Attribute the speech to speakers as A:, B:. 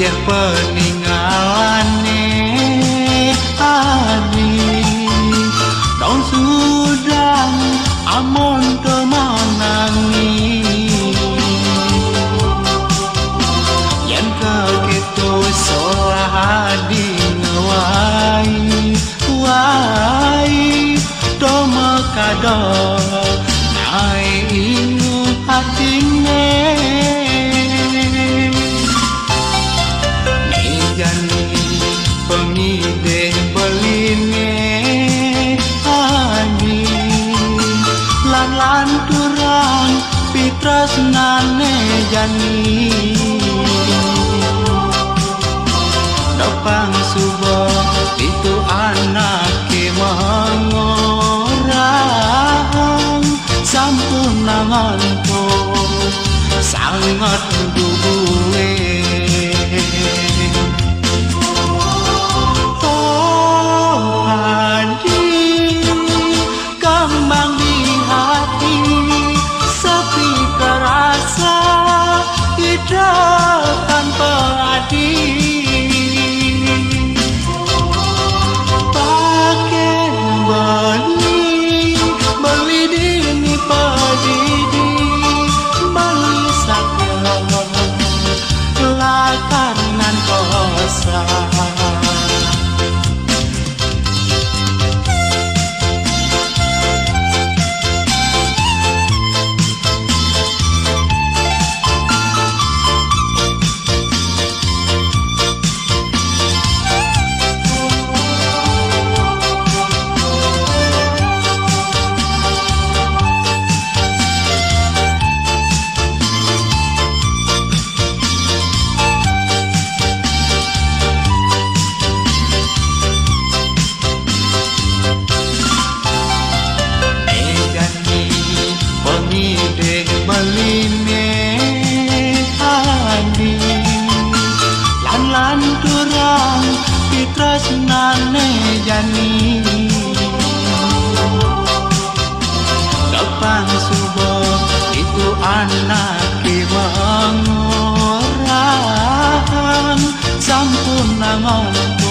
A: yen peninggalane adi dong sudah amon temanangi yen kekitu solah di ngewai wai do mekado nai ingu hatine jani pengide beline ani lan turang pitresnane jani dopang subo itu anake mengorang sampun nanganku sangat duwe tanpa adil pakai beli dini padidi beli sakya lakanan kosa beline adi lan turang pitresnane jani dopang subo itu anake mengorang sampun nangon